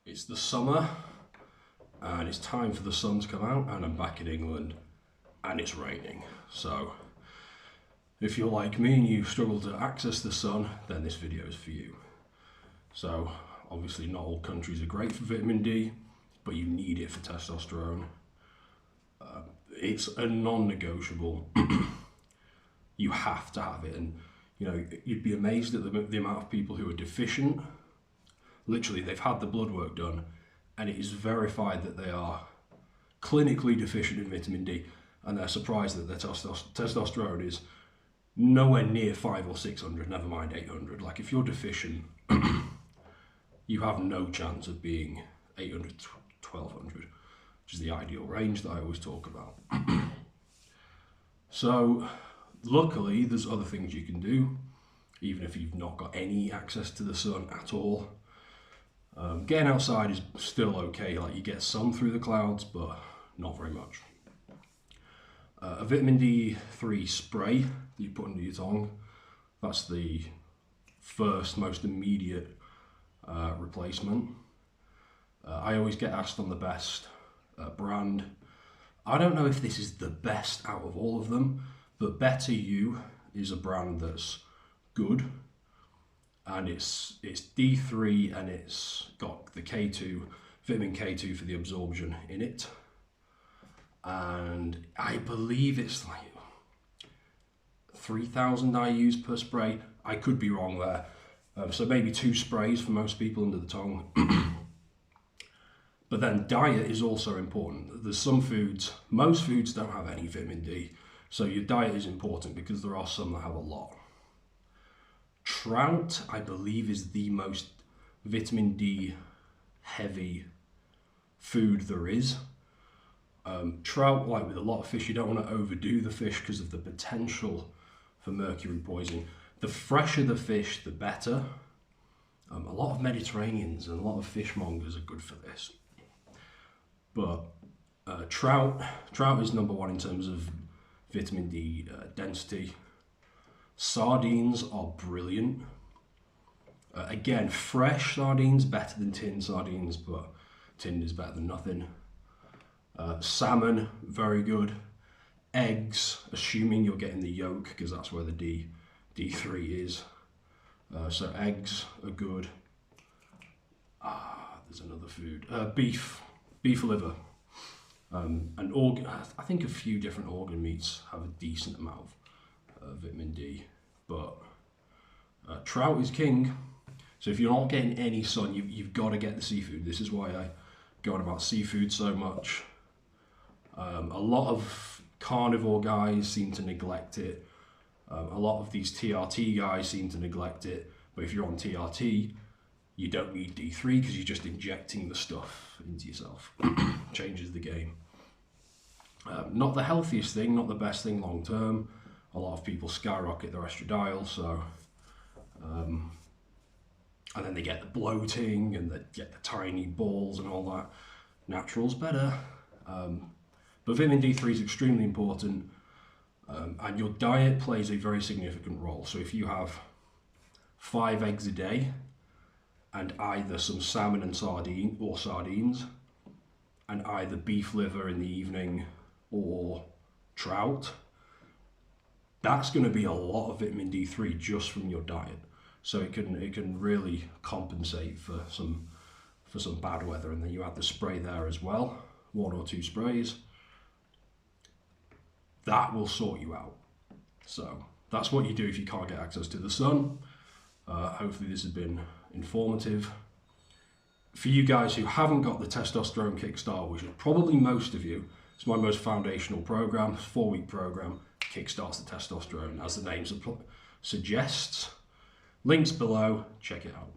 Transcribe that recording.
It's the summer and it's time for the sun to come out, and I'm back in England and it's raining. So if you're like me and you struggle to access the sun, then this video is for you. So obviously not all countries are great for vitamin D, but you need it for testosterone. It's a non-negotiable. You have to have it, and you know, you'd be amazed at the amount of people who are deficient. Literally, they've had the blood work done and it is verified that they are clinically deficient in vitamin D, and they're surprised that their testosterone is nowhere near 500 or 600, never mind 800. Like, if you're deficient, you have no chance of being 800, 1200, which is the ideal range that I always talk about. So luckily there's other things you can do, even if you've not got any access to the sun at all. Getting outside is still okay, like you get some through the clouds, but not very much. A vitamin D3 spray that you put under your tongue, that's the first, most immediate replacement. I always get asked on the best brand. I don't know if this is the best out of all of them, but Better You is a brand that's good, and it's D3 and it's got the K2, vitamin K2 for the absorption in it. And I believe it's like 3,000 IUs per spray. I could be wrong there. So maybe 2 sprays for most people under the tongue. But then diet is also important. There's some foods, most foods don't have any vitamin D. So your diet is important because there are some that have a lot. Trout, I believe, is the most vitamin D heavy food there is. Trout, like with a lot of fish, you don't want to overdo the fish because of the potential for mercury poisoning. The fresher the fish, the better. A lot of Mediterraneans and a lot of fishmongers are good for this. But trout is number one in terms of vitamin D density. Sardines are brilliant. Again, fresh sardines better than tinned sardines, but tinned is better than nothing. Salmon, very good. Eggs, assuming you're getting the yolk, because that's where the D3 is. So eggs are good. There's another food. Beef liver. And I think a few different organ meats have a decent amount of vitamin D, but trout is king. So if you're not getting any sun, you've got to get the seafood. This is why I go on about seafood so much. A lot of carnivore guys seem to neglect it. A lot of these TRT guys seem to neglect it. But if you're on TRT, you don't need D3 because you're just injecting the stuff into yourself. Changes the game. Not the healthiest thing, not the best thing long term. A lot of people skyrocket their estradiol, so and then they get the bloating and they get the tiny balls and all that. Natural's better. But vitamin D3 is extremely important, and your diet plays a very significant role. So if you have 5 eggs a day and either some salmon and sardines, and either beef liver in the evening or trout, that's going to be a lot of vitamin D3 just from your diet. So it can really compensate for some bad weather. And then you add the spray there as well, 1 or 2 sprays. That will sort you out. So that's what you do if you can't get access to the sun. Hopefully this has been informative. For you guys who haven't got the Testosterone Kickstart, which is probably most of you, it's my most foundational program, 4-week program, Kickstarts the testosterone, as the name suggests. Links below, check it out.